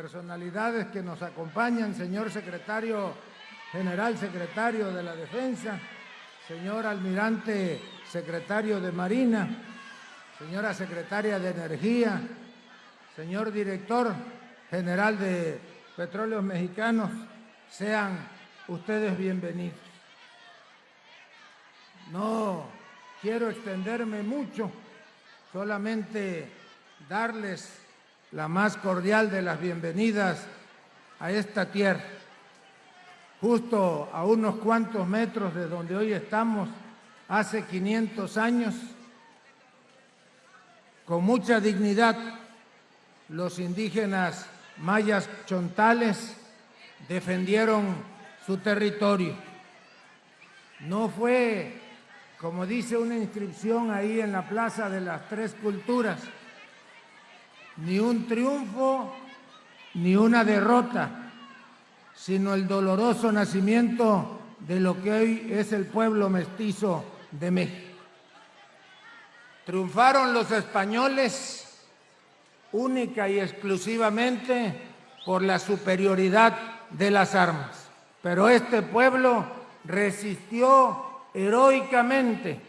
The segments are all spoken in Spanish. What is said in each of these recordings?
personalidades que nos acompañan, señor secretario general, secretario de la Defensa, señor almirante, secretario de Marina, señora secretaria de Energía, señor director general de Petróleos Mexicanos, sean ustedes bienvenidos. No quiero extenderme mucho, solamente darles la más cordial de las bienvenidas a esta tierra. Justo a unos cuantos metros de donde hoy estamos, hace 500 años, con mucha dignidad, los indígenas mayas chontales defendieron su territorio. No fue, como dice una inscripción ahí en la Plaza de las Tres Culturas, ni un triunfo ni una derrota, sino el doloroso nacimiento de lo que hoy es el pueblo mestizo de México. Triunfaron los españoles única y exclusivamente por la superioridad de las armas, pero este pueblo resistió heroicamente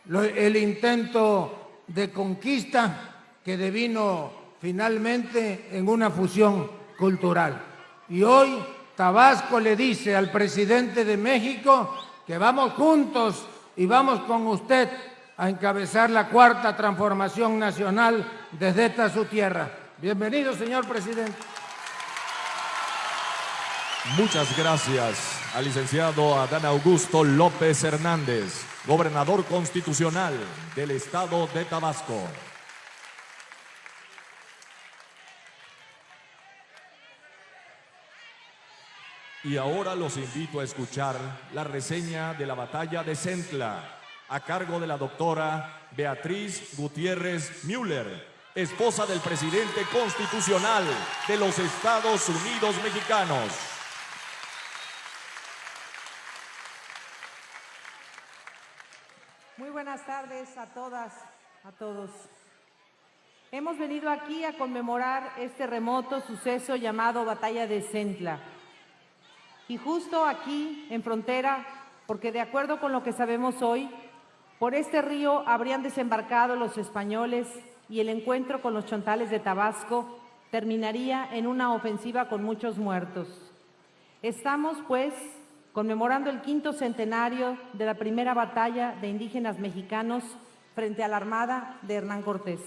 el intento de conquista que devino finalmente en una fusión cultural. Y hoy Tabasco le dice al presidente de México que vamos juntos y vamos con usted a encabezar la cuarta transformación nacional desde esta su tierra. Bienvenido, señor presidente. Muchas gracias al licenciado Adán Augusto López Hernández, gobernador constitucional del estado de Tabasco. Y ahora los invito a escuchar la reseña de la batalla de Centla, a cargo de la doctora Beatriz Gutiérrez Müller, esposa del presidente constitucional de los Estados Unidos mexicanos. Muy buenas tardes a todas, a todos. Hemos venido aquí a conmemorar este remoto suceso llamado Batalla de Centla. Y justo aquí, en frontera, porque de acuerdo con lo que sabemos hoy, por este río habrían desembarcado los españoles y el encuentro con los chontales de Tabasco terminaría en una ofensiva con muchos muertos. Estamos, pues, conmemorando el 5º centenario de la primera batalla de indígenas mexicanos frente a la Armada de Hernán Cortés.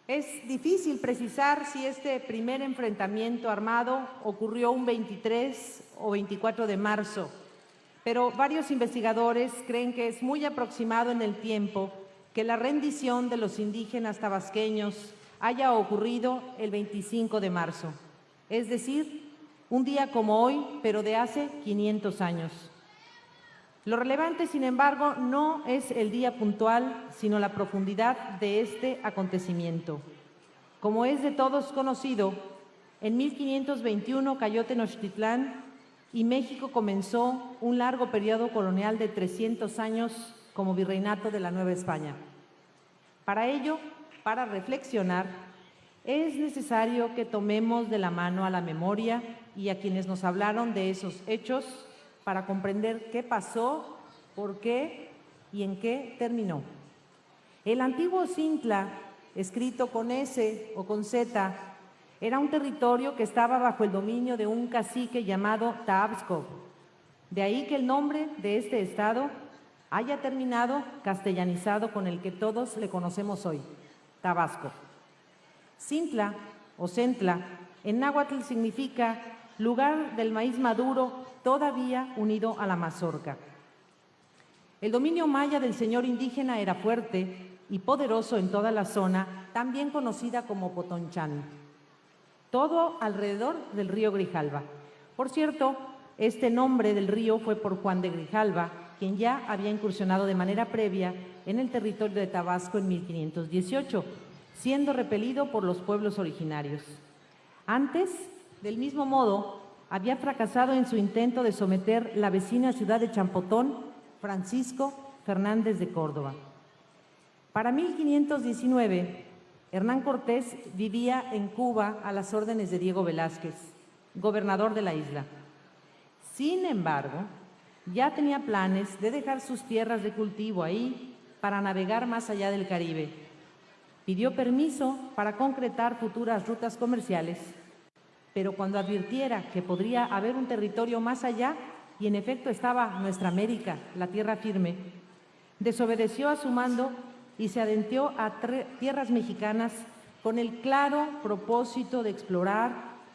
Es difícil precisar si este primer enfrentamiento armado ocurrió un 23 o 24 de marzo, pero varios investigadores creen que es muy aproximado en el tiempo que la rendición de los indígenas tabasqueños haya ocurrido el 25 de marzo, es decir, un día como hoy, pero de hace 500 años. Lo relevante, sin embargo, no es el día puntual, sino la profundidad de este acontecimiento. Como es de todos conocido, en 1521 cayó Tenochtitlán y México comenzó un largo periodo colonial de 300 años como virreinato de la Nueva España. Para ello, para reflexionar, es necesario que tomemos de la mano a la memoria y a quienes nos hablaron de esos hechos para comprender qué pasó, por qué y en qué terminó. El antiguo Centla, escrito con S o con Z, era un territorio que estaba bajo el dominio de un cacique llamado Tabasco. De ahí que el nombre de este estado haya terminado castellanizado con el que todos le conocemos hoy, Tabasco. Centla o Centla en náhuatl significa lugar del maíz maduro todavía unido a la mazorca. El dominio maya del señor indígena era fuerte y poderoso en toda la zona, también conocida como Potonchán. Todo alrededor del río Grijalva. Por cierto, este nombre del río fue por Juan de Grijalva, quien ya había incursionado de manera previa en el territorio de Tabasco en 1518, siendo repelido por los pueblos originarios. Antes, del mismo modo, había fracasado en su intento de someter la vecina ciudad de Champotón, Francisco Fernández de Córdoba. Para 1519, Hernán Cortés vivía en Cuba a las órdenes de Diego Velázquez, gobernador de la isla. Sin embargo, ya tenía planes de dejar sus tierras de cultivo ahí para navegar más allá del Caribe. Pidió permiso para concretar futuras rutas comerciales, pero cuando advirtiera que podría haber un territorio más allá, y en efecto estaba nuestra América, la tierra firme, desobedeció a su mando y se adentró a tierras mexicanas con el claro propósito de explorar,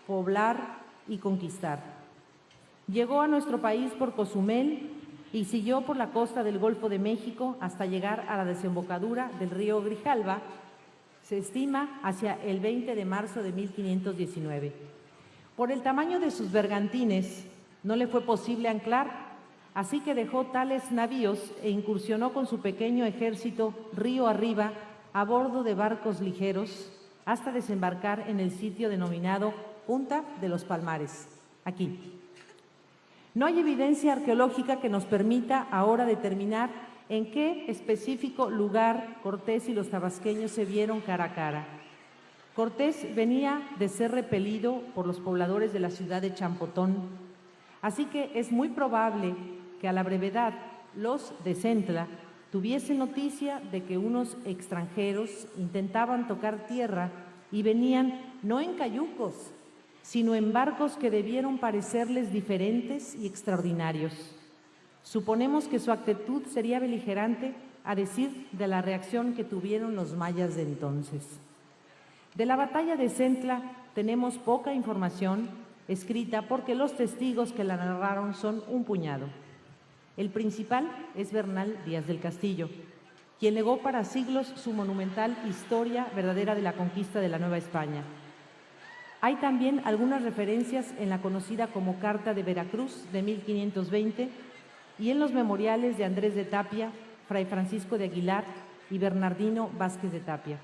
poblar y conquistar. Llegó a nuestro país por Cozumel y siguió por la costa del Golfo de México hasta llegar a la desembocadura del río Grijalva, se estima hacia el 20 de marzo de 1519. Por el tamaño de sus bergantines, no le fue posible anclar, así que dejó tales navíos e incursionó con su pequeño ejército río arriba a bordo de barcos ligeros hasta desembarcar en el sitio denominado Punta de los Palmares, aquí. No hay evidencia arqueológica que nos permita ahora determinar en qué específico lugar Cortés y los tabasqueños se vieron cara a cara. Cortés venía de ser repelido por los pobladores de la ciudad de Champotón, así que es muy probable que a la brevedad los de Centla tuviesen noticia de que unos extranjeros intentaban tocar tierra y venían no en cayucos, sino en barcos que debieron parecerles diferentes y extraordinarios. Suponemos que su actitud sería beligerante a decir de la reacción que tuvieron los mayas de entonces. De la batalla de Centla tenemos poca información escrita porque los testigos que la narraron son un puñado. El principal es Bernal Díaz del Castillo, quien legó para siglos su monumental Historia verdadera de la conquista de la Nueva España. Hay también algunas referencias en la conocida como Carta de Veracruz de 1520 y en los memoriales de Andrés de Tapia, Fray Francisco de Aguilar y Bernardino Vázquez de Tapia.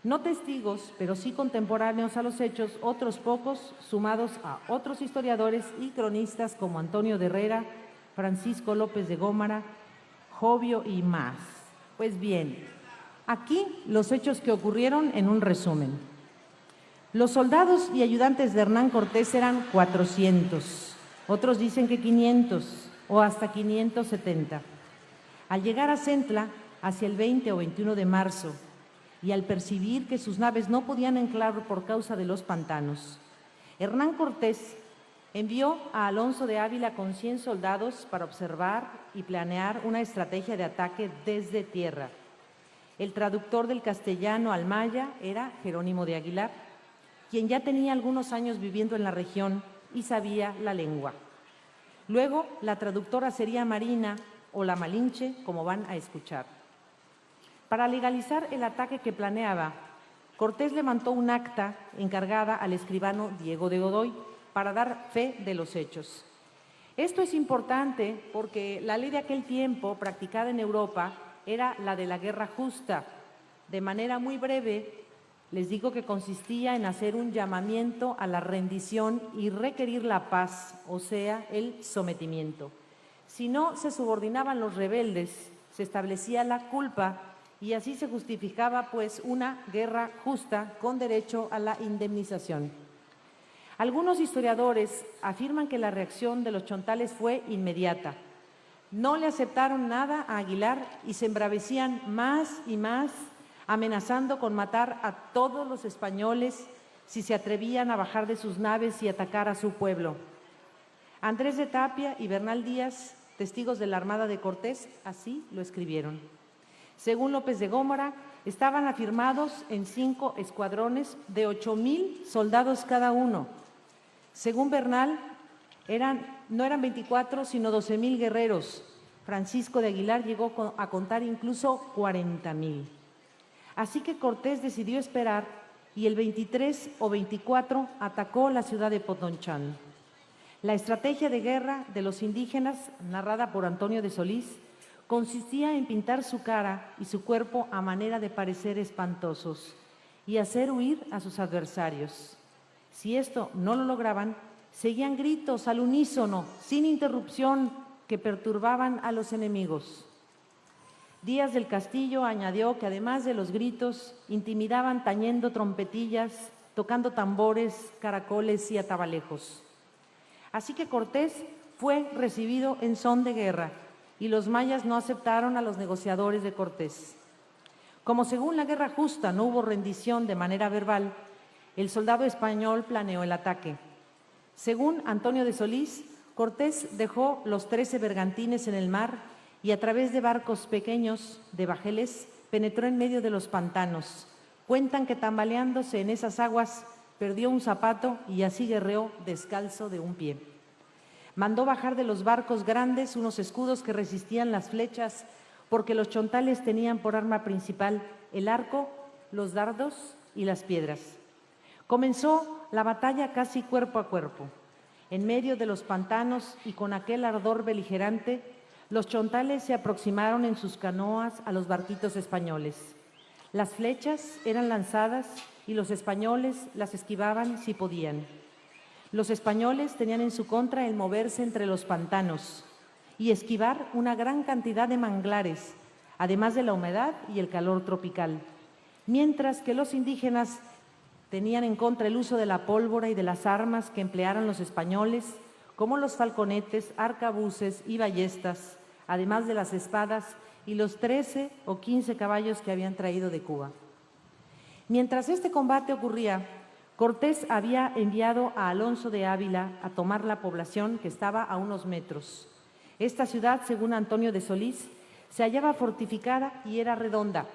No testigos, pero sí contemporáneos a los hechos, otros pocos, sumados a otros historiadores y cronistas como Antonio de Herrera, Francisco López de Gómara, Jovio y más. Pues bien, aquí los hechos que ocurrieron en un resumen. Los soldados y ayudantes de Hernán Cortés eran 400, otros dicen que 500 o hasta 570. Al llegar a Centla, hacia el 20 o 21 de marzo, y al percibir que sus naves no podían anclar por causa de los pantanos, Hernán Cortés envió a Alonso de Ávila con 100 soldados para observar y planear una estrategia de ataque desde tierra. El traductor del castellano al maya era Jerónimo de Aguilar, quien ya tenía algunos años viviendo en la región y sabía la lengua. Luego, la traductora sería Marina o la Malinche, como van a escuchar. Para legalizar el ataque que planeaba, Cortés levantó un acta encargada al escribano Diego de Godoy para dar fe de los hechos. Esto es importante porque la ley de aquel tiempo, practicada en Europa, era la de la guerra justa. De manera muy breve, les digo que consistía en hacer un llamamiento a la rendición y requerir la paz, o sea, el sometimiento. Si no se subordinaban los rebeldes, se establecía la culpa y así se justificaba pues una guerra justa con derecho a la indemnización. Algunos historiadores afirman que la reacción de los chontales fue inmediata. No le aceptaron nada a Aguilar y se embravecían más y más, amenazando con matar a todos los españoles si se atrevían a bajar de sus naves y atacar a su pueblo. Andrés de Tapia y Bernal Díaz, testigos de la Armada de Cortés, así lo escribieron. Según López de Gómara, estaban afirmados en 5 escuadrones de 8,000 soldados cada uno. Según Bernal, no eran 24, sino 12,000 guerreros. Francisco de Aguilar llegó a contar incluso 40,000. Así que Cortés decidió esperar y el 23 o 24 atacó la ciudad de Potonchán. La estrategia de guerra de los indígenas, narrada por Antonio de Solís, consistía en pintar su cara y su cuerpo a manera de parecer espantosos y hacer huir a sus adversarios. Si esto no lo lograban, seguían gritos al unísono, sin interrupción, que perturbaban a los enemigos. Díaz del Castillo añadió que además de los gritos, intimidaban tañendo trompetillas, tocando tambores, caracoles y atabalejos. Así que Cortés fue recibido en son de guerra y los mayas no aceptaron a los negociadores de Cortés. Como según la guerra justa no hubo rendición de manera verbal, el soldado español planeó el ataque. Según Antonio de Solís, Cortés dejó los 13 bergantines en el mar y a través de barcos pequeños, de bajeles, penetró en medio de los pantanos. Cuentan que tambaleándose en esas aguas, perdió un zapato y así guerreó descalzo de un pie. Mandó bajar de los barcos grandes unos escudos que resistían las flechas, porque los chontales tenían por arma principal el arco, los dardos y las piedras. Comenzó la batalla casi cuerpo a cuerpo. En medio de los pantanos y con aquel ardor beligerante, los chontales se aproximaron en sus canoas a los barquitos españoles. Las flechas eran lanzadas y los españoles las esquivaban si podían. Los españoles tenían en su contra el moverse entre los pantanos y esquivar una gran cantidad de manglares, además de la humedad y el calor tropical, mientras que los indígenas tenían en contra el uso de la pólvora y de las armas que emplearon los españoles, como los falconetes, arcabuces y ballestas, además de las espadas y los 13 o 15 caballos que habían traído de Cuba. Mientras este combate ocurría, Cortés había enviado a Alonso de Ávila a tomar la población que estaba a unos metros. Esta ciudad, según Antonio de Solís, se hallaba fortificada y era redonda.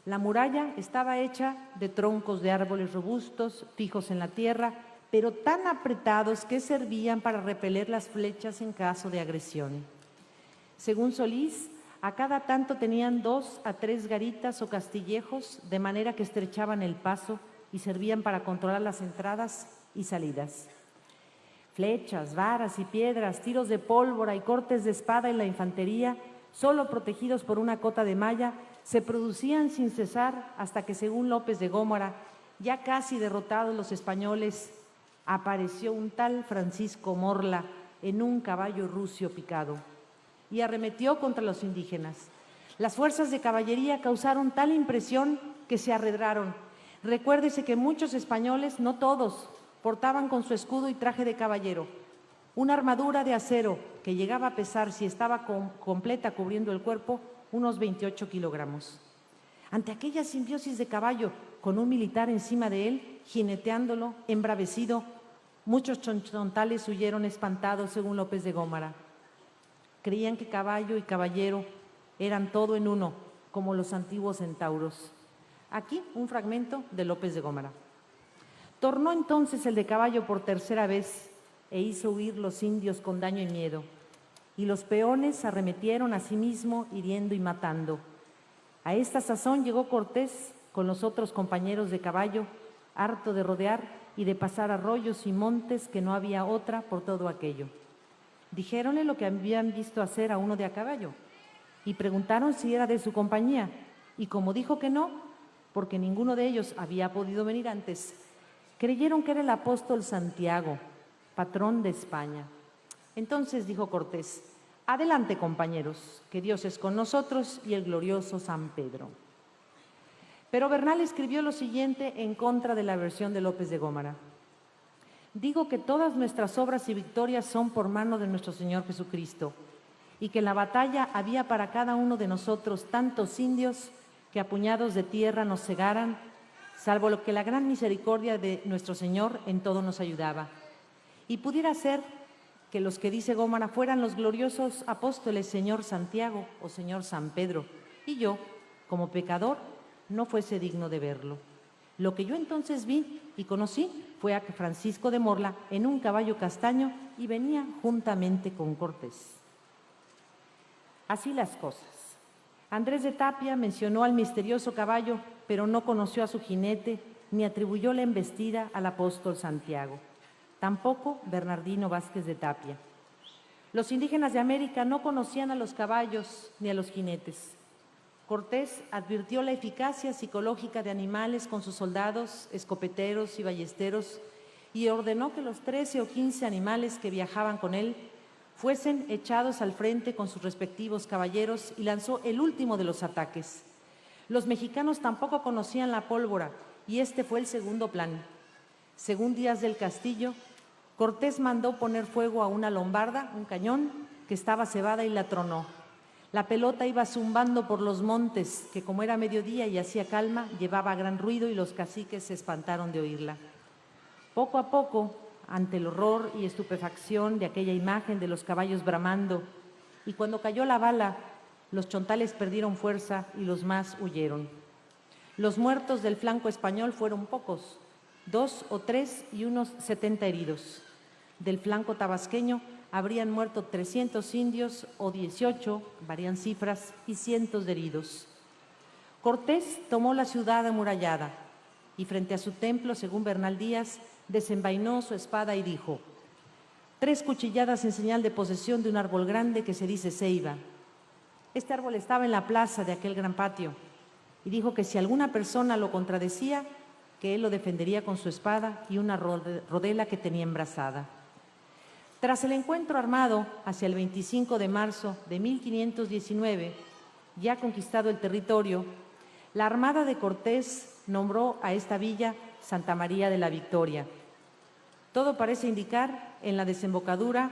La muralla estaba hecha de troncos de árboles robustos, fijos en la tierra, pero tan apretados que servían para repeler las flechas en caso de agresión. Según Solís, a cada tanto tenían 2 a 3 garitas o castillejos, de manera que estrechaban el paso y servían para controlar las entradas y salidas. Flechas, varas y piedras, tiros de pólvora y cortes de espada en la infantería, solo protegidos por una cota de malla, se producían sin cesar hasta que, según López de Gómara, ya casi derrotados los españoles, apareció un tal Francisco Morla en un caballo rucio picado y arremetió contra los indígenas. Las fuerzas de caballería causaron tal impresión que se arredraron. Recuérdese que muchos españoles, no todos, portaban con su escudo y traje de caballero una armadura de acero que llegaba a pesar, si estaba completa cubriendo el cuerpo, unos 28 kilogramos. Ante aquella simbiosis de caballo, con un militar encima de él, jineteándolo, embravecido, muchos chontales huyeron espantados, según López de Gómara. Creían que caballo y caballero eran todo en uno, como los antiguos centauros. Aquí un fragmento de López de Gómara. Tornó entonces el de caballo por tercera vez e hizo huir los indios con daño y miedo. Y los peones arremetieron a sí mismo, hiriendo y matando. A esta sazón llegó Cortés con los otros compañeros de caballo, harto de rodear y de pasar arroyos y montes que no había otra por todo aquello. Dijéronle lo que habían visto hacer a uno de a caballo y preguntaron si era de su compañía. Y como dijo que no, porque ninguno de ellos había podido venir antes, creyeron que era el apóstol Santiago, patrón de España. Entonces dijo Cortés: adelante, compañeros, que Dios es con nosotros y el glorioso San Pedro. Pero Bernal escribió lo siguiente en contra de la versión de López de Gómara: digo que todas nuestras obras y victorias son por mano de nuestro Señor Jesucristo, y que en la batalla había para cada uno de nosotros tantos indios que a puñados de tierra nos cegaran, salvo lo que la gran misericordia de nuestro Señor en todo nos ayudaba. Y pudiera ser que los que dice Gómara fueran los gloriosos apóstoles Señor Santiago o Señor San Pedro, y yo, como pecador, no fuese digno de verlo. Lo que yo entonces vi y conocí fue a Francisco de Morla en un caballo castaño y venía juntamente con Cortés. Así las cosas. Andrés de Tapia mencionó al misterioso caballo, pero no conoció a su jinete ni atribuyó la embestida al apóstol Santiago. Tampoco Bernardino Vázquez de Tapia. Los indígenas de América no conocían a los caballos ni a los jinetes. Cortés advirtió la eficacia psicológica de animales con sus soldados, escopeteros y ballesteros y ordenó que los 13 o 15 animales que viajaban con él fuesen echados al frente con sus respectivos caballeros y lanzó el último de los ataques. Los mexicanos tampoco conocían la pólvora y este fue el segundo plan. Según Díaz del Castillo, Cortés mandó poner fuego a una lombarda, un cañón, que estaba cebada y la tronó. La pelota iba zumbando por los montes, que como era mediodía y hacía calma, llevaba gran ruido y los caciques se espantaron de oírla. Poco a poco, ante el horror y estupefacción de aquella imagen de los caballos bramando, y cuando cayó la bala, los chontales perdieron fuerza y los más huyeron. Los muertos del flanco español fueron pocos, 2 o 3 y unos 70 heridos. Del flanco tabasqueño habrían muerto 300 indios o 18, varían cifras, y cientos de heridos. Cortés tomó la ciudad amurallada y frente a su templo, según Bernal Díaz, desenvainó su espada y dijo: 3 cuchilladas en señal de posesión de un árbol grande que se dice ceiba. Este árbol estaba en la plaza de aquel gran patio y dijo que si alguna persona lo contradecía, que él lo defendería con su espada y una rodela que tenía embrazada. Tras el encuentro armado hacia el 25 de marzo de 1519, ya conquistado el territorio, la armada de Cortés nombró a esta villa Santa María de la Victoria. Todo parece indicar en la desembocadura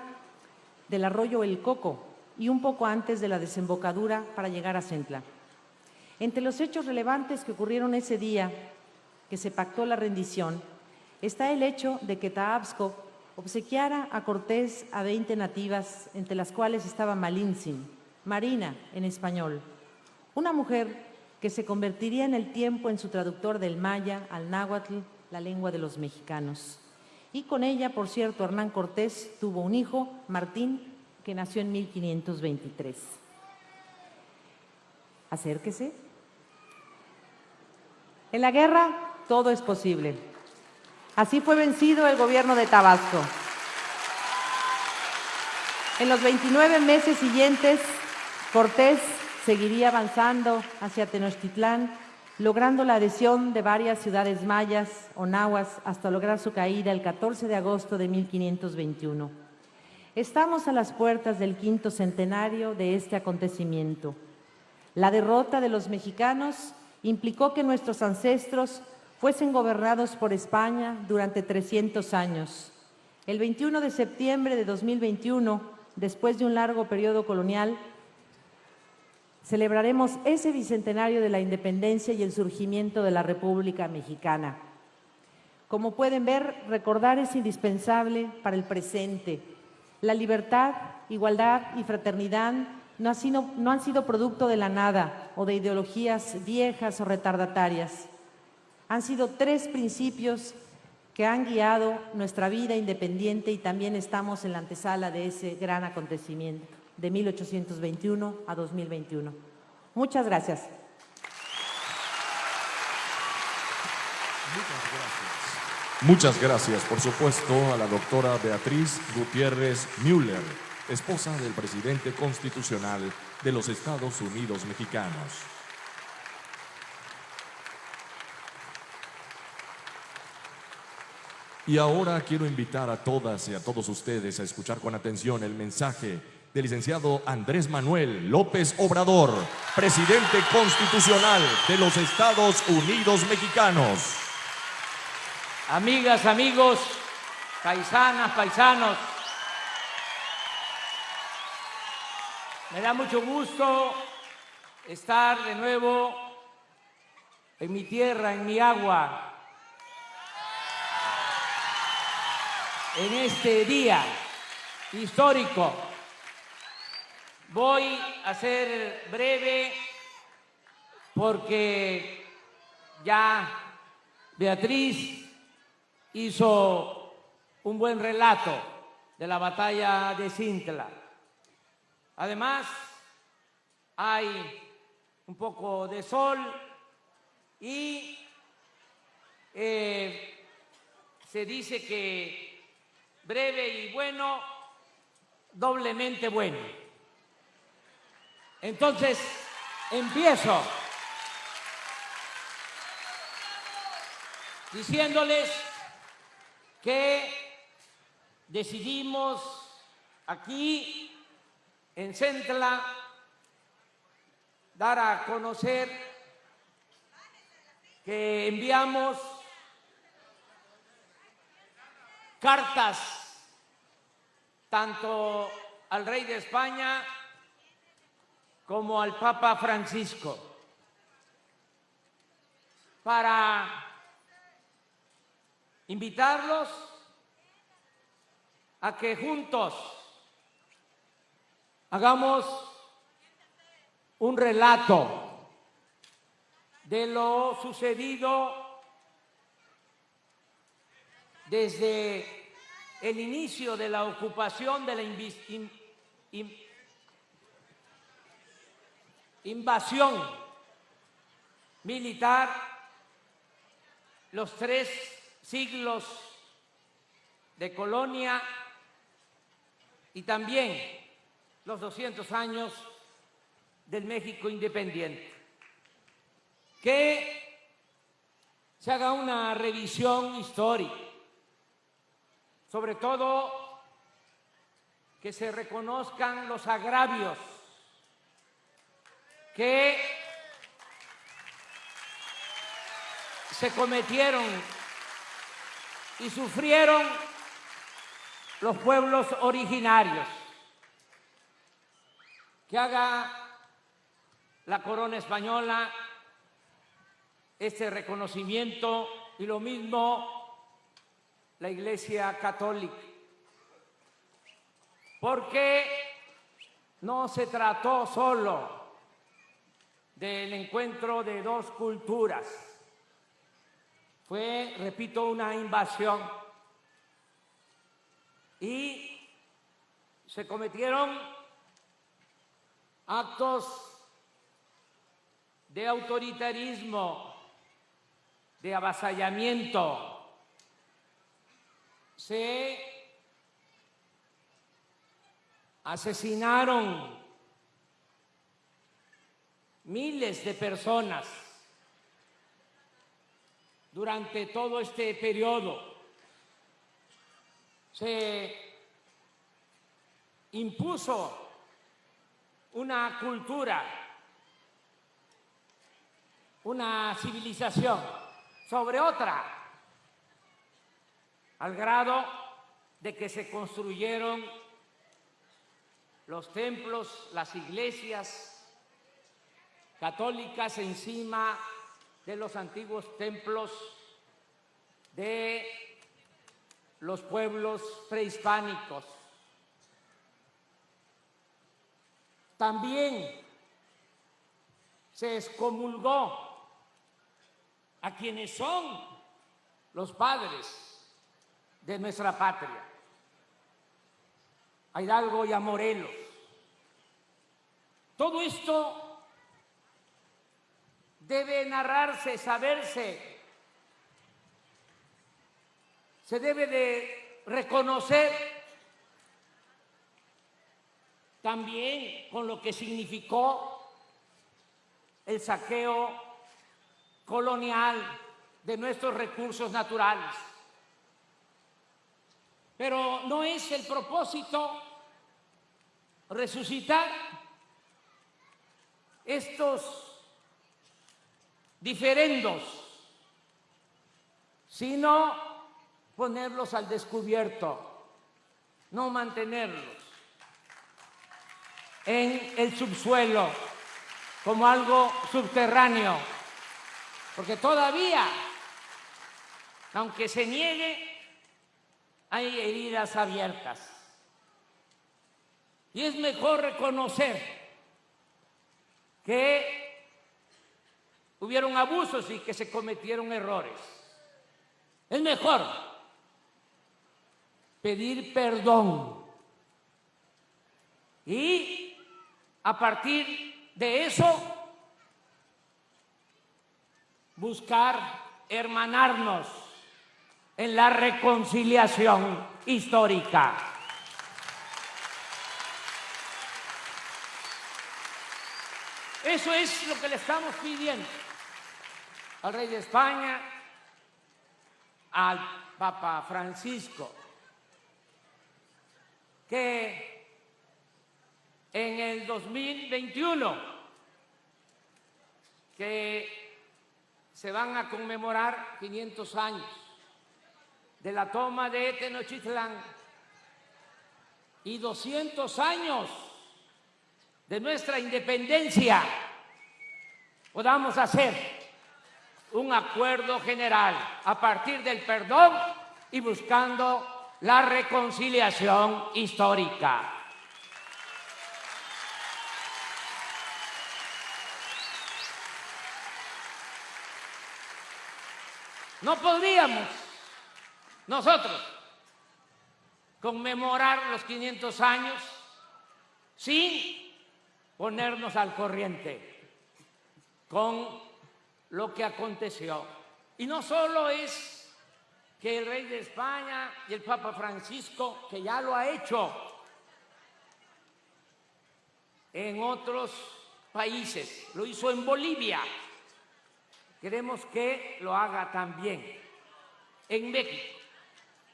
del arroyo El Coco y un poco antes de la desembocadura para llegar a Centla. Entre los hechos relevantes que ocurrieron ese día que se pactó la rendición, está el hecho de que Taapsco obsequiara a Cortés a 20 nativas, entre las cuales estaba Malintzin, Marina en español, una mujer que se convertiría en el tiempo en su traductor del maya al náhuatl, la lengua de los mexicanos. Y con ella, por cierto, Hernán Cortés tuvo un hijo, Martín, que nació en 1523. Acérquese. En la guerra todo es posible. Así fue vencido el gobierno de Tabasco. En los 29 meses siguientes, Cortés seguiría avanzando hacia Tenochtitlán, logrando la adhesión de varias ciudades mayas o nahuas hasta lograr su caída el 14 de agosto de 1521. Estamos a las puertas del 5º centenario de este acontecimiento. La derrota de los mexicanos implicó que nuestros ancestros fuesen gobernados por España durante 300 años. El 21 de septiembre de 2021, después de un largo periodo colonial, celebraremos ese bicentenario de la independencia y el surgimiento de la República Mexicana. Como pueden ver, recordar es indispensable para el presente. La libertad, igualdad y fraternidad no han sido producto de la nada o de ideologías viejas o retardatarias. Han sido 3 principios que han guiado nuestra vida independiente y también estamos en la antesala de ese gran acontecimiento de 1821 a 2021. Muchas gracias. Muchas gracias, por supuesto, a la doctora Beatriz Gutiérrez Müller, esposa del presidente constitucional de los Estados Unidos mexicanos. Y ahora quiero invitar a todas y a todos ustedes a escuchar con atención el mensaje del licenciado Andrés Manuel López Obrador, presidente constitucional de los Estados Unidos mexicanos. Amigas, amigos, paisanas, paisanos, me da mucho gusto estar de nuevo en mi tierra, en mi agua, en este día histórico. Voy a ser breve porque ya Beatriz hizo un buen relato de la batalla de Centla. Además, hay un poco de sol y se dice que breve y bueno, doblemente bueno. Entonces, empiezo diciéndoles que decidimos aquí en Centla dar a conocer que enviamos cartas tanto al rey de España como al Papa Francisco para invitarlos a que juntos hagamos un relato de lo sucedido desde el inicio de la ocupación de la invasión militar, los 3 siglos de colonia y también los 200 años del México independiente. Que se haga una revisión histórica, sobre todo que se reconozcan los agravios que se cometieron y sufrieron los pueblos originarios, que haga la corona española este reconocimiento y lo mismo la Iglesia Católica, porque no se trató solo del encuentro de 2 culturas, fue, repito, una invasión y se cometieron actos de autoritarismo, de avasallamiento, se asesinaron miles de personas durante todo este periodo. Se impuso una cultura, una civilización sobre otra, al grado de que se construyeron los templos, las iglesias católicas encima de los antiguos templos de los pueblos prehispánicos. También se excomulgó a quienes son los padres de nuestra patria, a Hidalgo y a Morelos. Todo esto debe narrarse, saberse, se debe de reconocer también con lo que significó el saqueo colonial de nuestros recursos naturales. Pero no es el propósito resucitar estos diferendos, sino ponerlos al descubierto, no mantenerlos en el subsuelo como algo subterráneo, porque todavía, aunque se niegue, hay heridas abiertas. Y es mejor reconocer que hubieron abusos y que se cometieron errores. Es mejor pedir perdón y a partir de eso buscar hermanarnos en la reconciliación histórica. Eso es lo que le estamos pidiendo al rey de España, al Papa Francisco, que en el 2021, que se van a conmemorar 500 años de la toma de Tenochtitlán y 200 años de nuestra independencia, podamos hacer un acuerdo general a partir del perdón y buscando la reconciliación histórica. No podríamos nosotros conmemorar los 500 años sin ponernos al corriente con lo que aconteció. Y no solo es que el rey de España y el Papa Francisco, que ya lo ha hecho en otros países, lo hizo en Bolivia, queremos que lo haga también en México.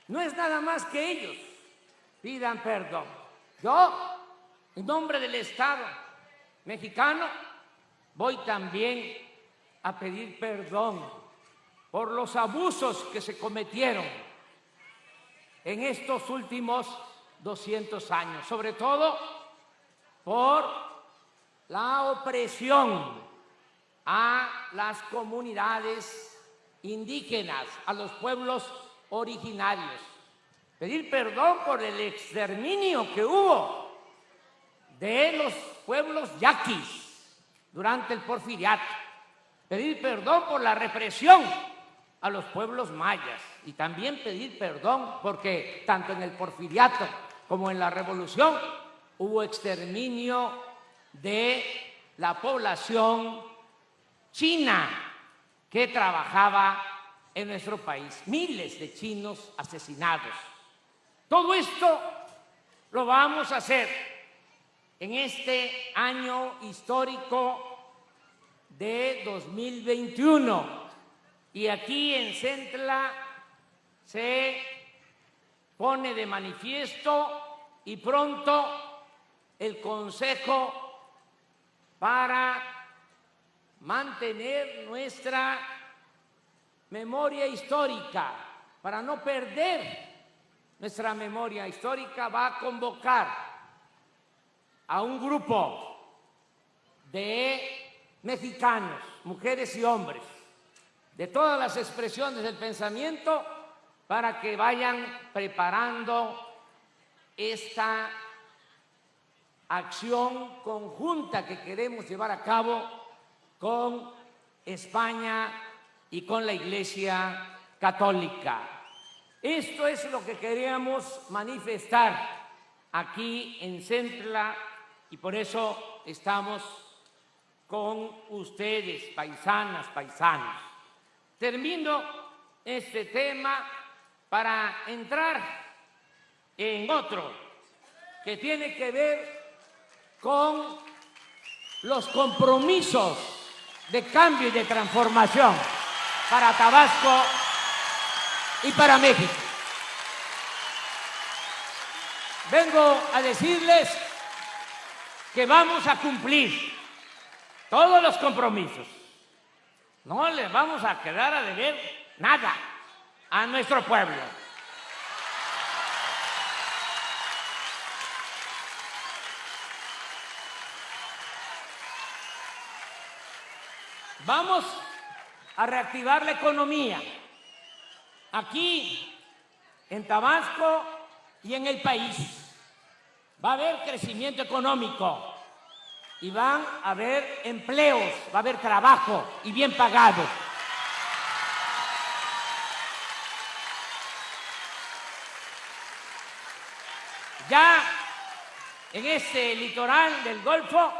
No es nada más que ellos pidan perdón. Yo, en nombre del Estado mexicano, voy también a pedir perdón por los abusos que se cometieron en estos últimos 200 años, sobre todo por la opresión a las comunidades indígenas, a los pueblos originarios. Pedir perdón por el exterminio que hubo de los pueblos yaquis durante el Porfiriato. Pedir perdón por la represión a los pueblos mayas y también pedir perdón porque tanto en el Porfiriato como en la Revolución hubo exterminio de la población china que trabajaba en nuestro país. Miles de chinos asesinados. Todo esto lo vamos a hacer en este año histórico de 2021. Y aquí en Centla se pone de manifiesto y pronto el Consejo para mantener nuestra memoria histórica, para no perder nuestra memoria histórica, va a convocar a un grupo de mexicanos, mujeres y hombres, de todas las expresiones del pensamiento, para que vayan preparando esta acción conjunta que queremos llevar a cabo con España y con la Iglesia Católica. Esto es lo que queríamos manifestar aquí en Centla y por eso estamos con ustedes, paisanas, paisanos. Termino este tema para entrar en otro que tiene que ver con los compromisos de cambio y de transformación para Tabasco y para México. Vengo a decirles que vamos a cumplir todos los compromisos. No les vamos a quedar a deber nada a nuestro pueblo. Vamos a reactivar la economía aquí en Tabasco y en el país. Va a haber crecimiento económico y van a haber empleos, va a haber trabajo y bien pagado. Ya en este litoral del Golfo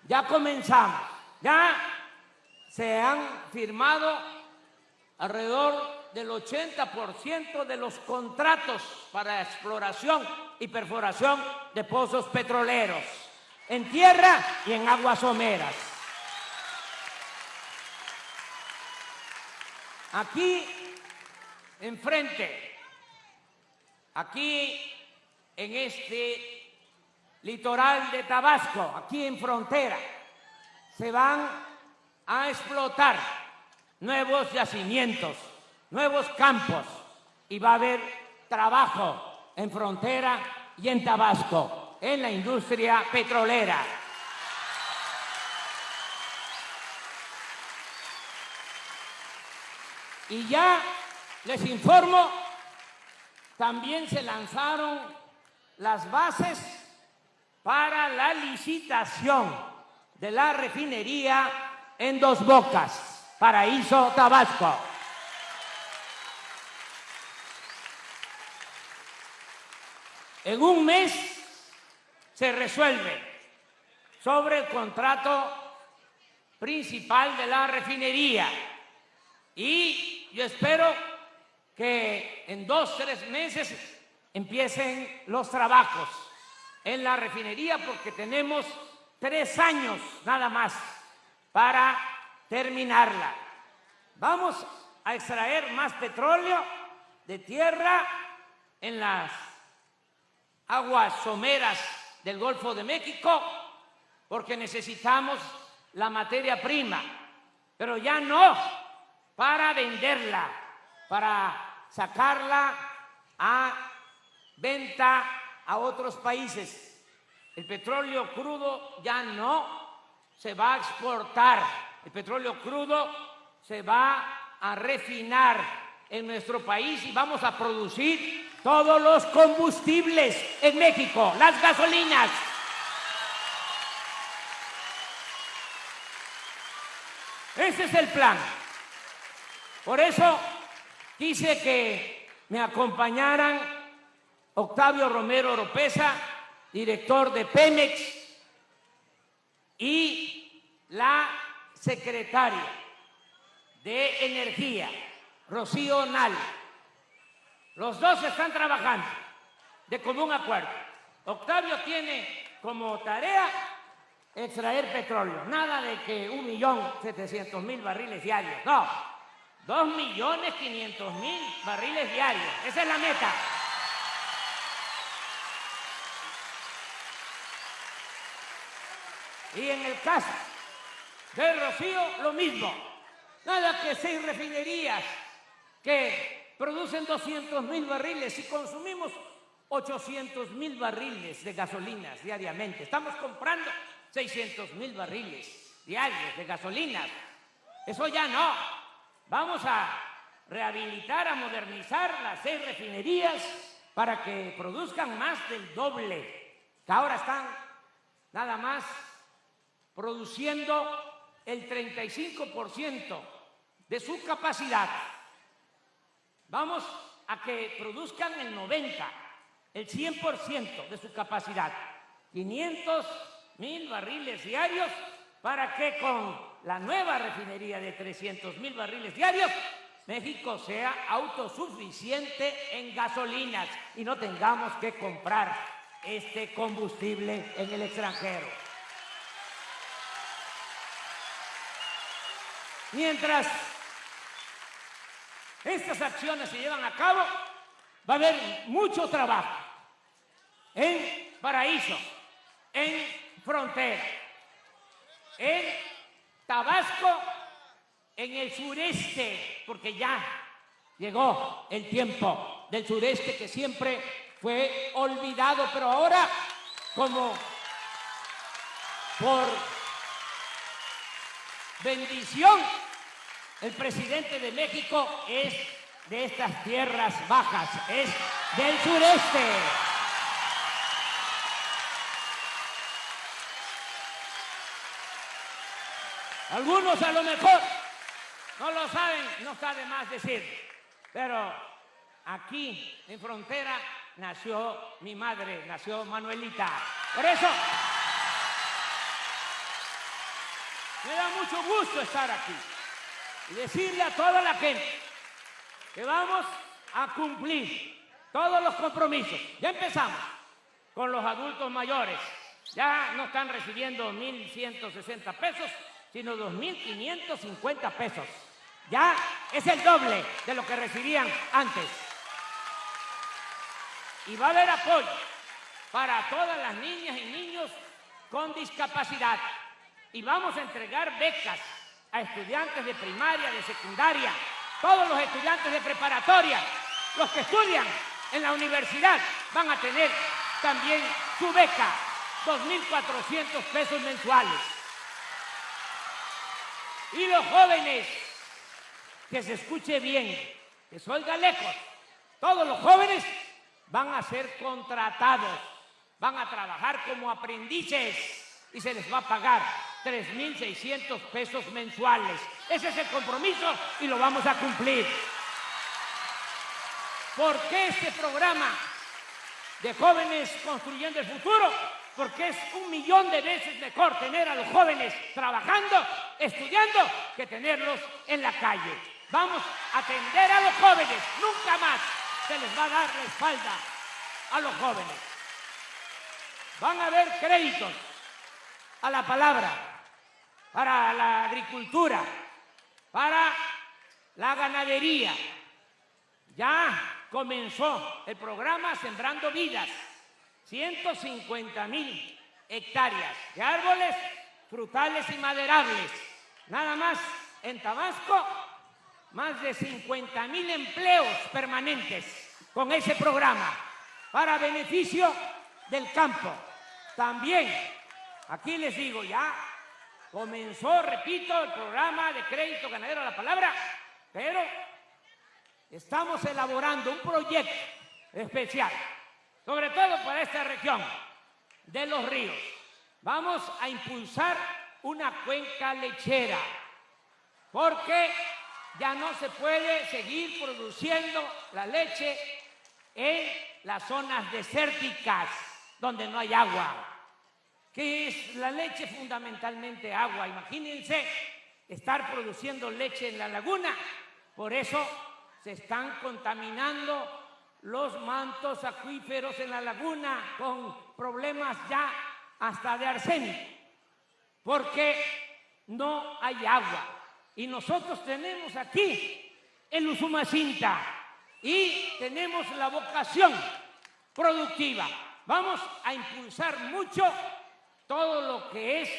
ya comenzamos, ya se han firmado alrededor del 80% de los contratos para exploración y perforación de pozos petroleros, en tierra y en aguas someras. Aquí enfrente, aquí en este litoral de Tabasco, aquí en frontera, se van a explotar nuevos yacimientos, nuevos campos, y va a haber trabajo en frontera y en Tabasco, en la industria petrolera. Y ya les informo, también se lanzaron las bases para la licitación de la refinería en Dos Bocas, Paraíso, Tabasco. En un mes se resuelve sobre el contrato principal de la refinería y yo espero que en 2 o 3 meses empiecen los trabajos en la refinería, porque tenemos 3 años nada más para terminarla. Vamos a extraer más petróleo de tierra en las aguas someras del Golfo de México, porque necesitamos la materia prima, pero ya no para venderla, para sacarla a venta a otros países. El petróleo crudo ya no se va a exportar, el petróleo crudo se va a refinar en nuestro país y vamos a producir todos los combustibles en México, las gasolinas. Ese es el plan. Por eso quise que me acompañaran Octavio Romero Oropeza, director de Pemex, y la secretaria de Energía, Rocío Nale. Los dos están trabajando de común acuerdo. Octavio tiene como tarea extraer petróleo, nada de que 1.700.000 barriles diarios, no, 2.500.000 barriles diarios, esa es la meta. Y en el caso de Rocío, lo mismo, nada que 6 refinerías que producen 200.000 barriles y consumimos 800.000 barriles de gasolinas diariamente. Estamos comprando 600.000 barriles diarios de gasolinas. Eso ya no. Vamos a rehabilitar, a modernizar las 6 refinerías para que produzcan más del doble, que ahora están nada más produciendo el 35% de su capacidad. Vamos a que produzcan el 90%, el 100% de su capacidad, 500.000 barriles diarios, para que con la nueva refinería de 300.000 barriles diarios, México sea autosuficiente en gasolinas y no tengamos que comprar este combustible en el extranjero. Mientras estas acciones se llevan a cabo, va a haber mucho trabajo en Paraíso, en frontera, en Tabasco, en el sureste, porque ya llegó el tiempo del sureste que siempre fue olvidado, pero ahora, como por bendición, el presidente de México es de estas tierras bajas, es del sureste. Algunos a lo mejor no lo saben, no está de más decir, pero aquí en frontera nació mi madre, nació Manuelita. Por eso me da mucho gusto estar aquí y decirle a toda la gente que vamos a cumplir todos los compromisos. Ya empezamos con los adultos mayores. Ya no están recibiendo 1.160 pesos, sino 2.550 pesos. Ya es el doble de lo que recibían antes. Y va a haber apoyo para todas las niñas y niños con discapacidad. Y vamos a entregar becas a estudiantes de primaria, de secundaria, todos los estudiantes de preparatoria, los que estudian en la universidad van a tener también su beca, 2.400 pesos mensuales. Y los jóvenes, que se escuche bien, que se oiga lejos, todos los jóvenes van a ser contratados, van a trabajar como aprendices y se les va a pagar 3.600 pesos mensuales. Ese es el compromiso y lo vamos a cumplir. ¿Por qué este programa de Jóvenes Construyendo el Futuro? Porque es 1.000.000 de veces mejor tener a los jóvenes trabajando, estudiando, que tenerlos en la calle. Vamos a atender a los jóvenes, nunca más se les va a dar la espalda a los jóvenes. Van a haber créditos a la palabra, para la agricultura, para la ganadería. Ya comenzó el programa Sembrando Vidas, 150.000 hectáreas de árboles frutales y maderables. Nada más en Tabasco, más de 50.000 empleos permanentes con ese programa para beneficio del campo. También, aquí les digo, ya comenzó, repito, el programa de crédito ganadero a la palabra, pero estamos elaborando un proyecto especial, sobre todo para esta región de los ríos. Vamos a impulsar una cuenca lechera, porque ya no se puede seguir produciendo la leche en las zonas desérticas donde no hay agua. ¿Qué es la leche? Fundamentalmente agua. Imagínense estar produciendo leche en la laguna. Por eso se están contaminando los mantos acuíferos en la laguna con problemas ya hasta de arsénico, porque no hay agua. Y nosotros tenemos aquí en Usumacinta y tenemos la vocación productiva. Vamos a impulsar mucho todo lo que es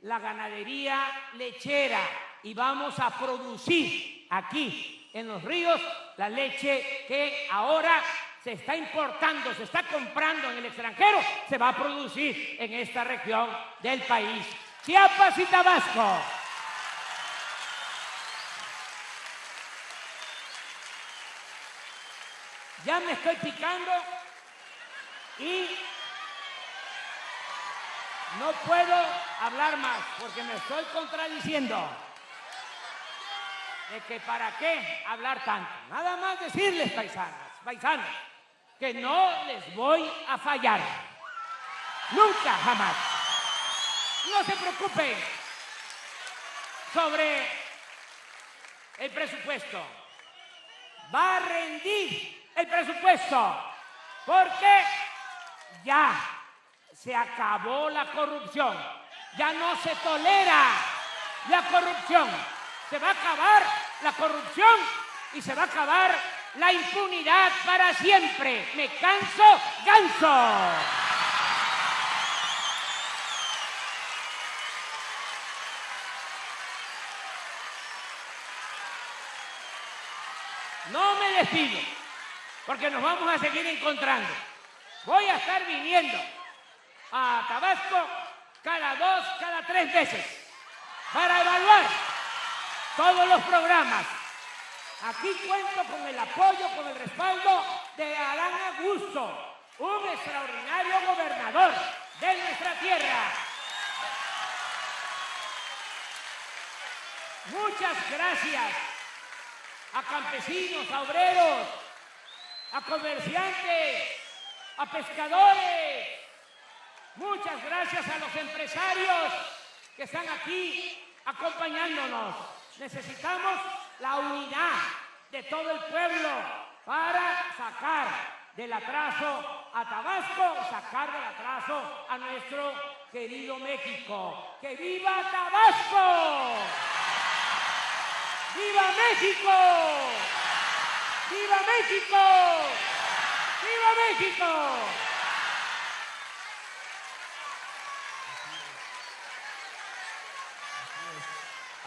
la ganadería lechera y vamos a producir aquí en los ríos la leche que ahora se está importando, se está comprando en el extranjero, se va a producir en esta región del país, Chiapas y Tabasco. Ya me estoy picando y no puedo hablar más porque me estoy contradiciendo. De que para qué hablar tanto. Nada más decirles, paisanos, que no les voy a fallar. Nunca, jamás. No se preocupen sobre el presupuesto. Va a rendir el presupuesto porque ya se acabó la corrupción. Ya no se tolera la corrupción. Se va a acabar la corrupción y se va a acabar la impunidad para siempre. Me canso, ganso. No me despido, porque nos vamos a seguir encontrando. Voy a estar viniendo a Tabasco cada 2, cada 3 veces para evaluar todos los programas. Aquí cuento con el apoyo, con el respaldo de Adán Augusto, un extraordinario gobernador de nuestra tierra. Muchas gracias a campesinos, a obreros, a comerciantes, a pescadores. Muchas gracias a los empresarios que están aquí acompañándonos. Necesitamos la unidad de todo el pueblo para sacar del atraso a Tabasco, sacar del atraso a nuestro querido México. ¡Que viva Tabasco! ¡Viva México! ¡Viva México! ¡Viva México! ¡Viva México! ¡Viva México! ¡Viva México! ¡Viva México! ¡Viva México! ¡Viva México! ¡Viva México! ¡Viva México! ¡Viva México! ¡Viva México! ¡Viva México!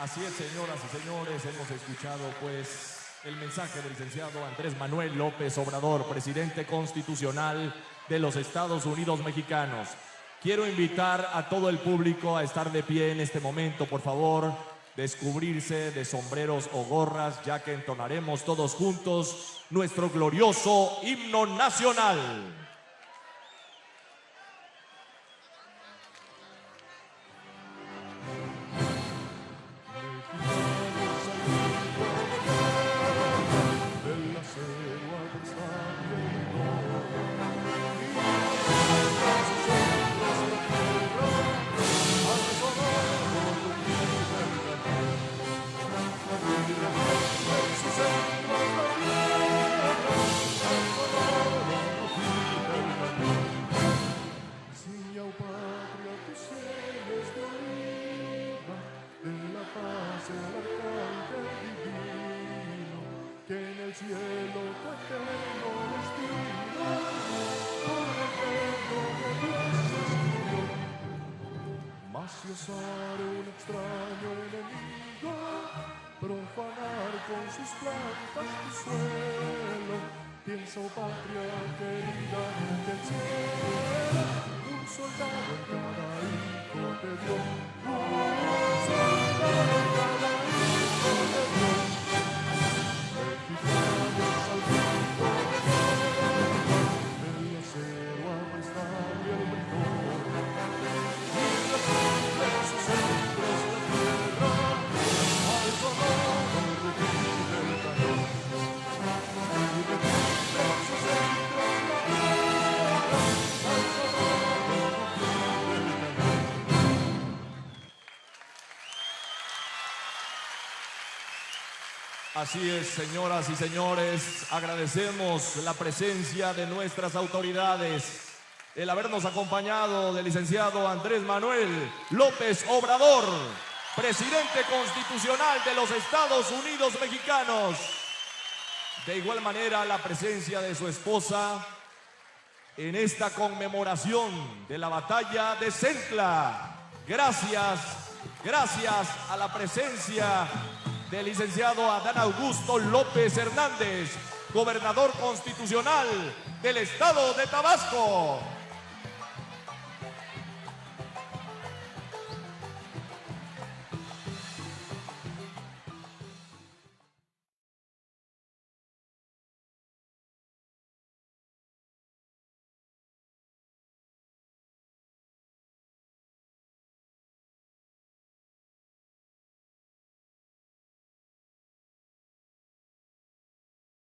Así es, señoras y señores, hemos escuchado pues el mensaje del licenciado Andrés Manuel López Obrador, presidente constitucional de los Estados Unidos mexicanos. Quiero invitar a todo el público a estar de pie en este momento, por favor, descubrirse de sombreros o gorras, ya que entonaremos todos juntos nuestro glorioso himno nacional. Osar un extraño enemigo, profanar con sus plantas tu suelo. Piensa, oh patria querida, que el cielo un soldado en cada hijo te dio. Un soldado en cada hijo te dio. Mexicanos al grito de guerra, el acero aprestar y el britón. Así es, señoras y señores, agradecemos la presencia de nuestras autoridades, el habernos acompañado del licenciado Andrés Manuel López Obrador, presidente constitucional de los Estados Unidos mexicanos. De igual manera, la presencia de su esposa en esta conmemoración de la batalla de Centla. Gracias a la presencia del licenciado Adán Augusto López Hernández, gobernador constitucional del estado de Tabasco.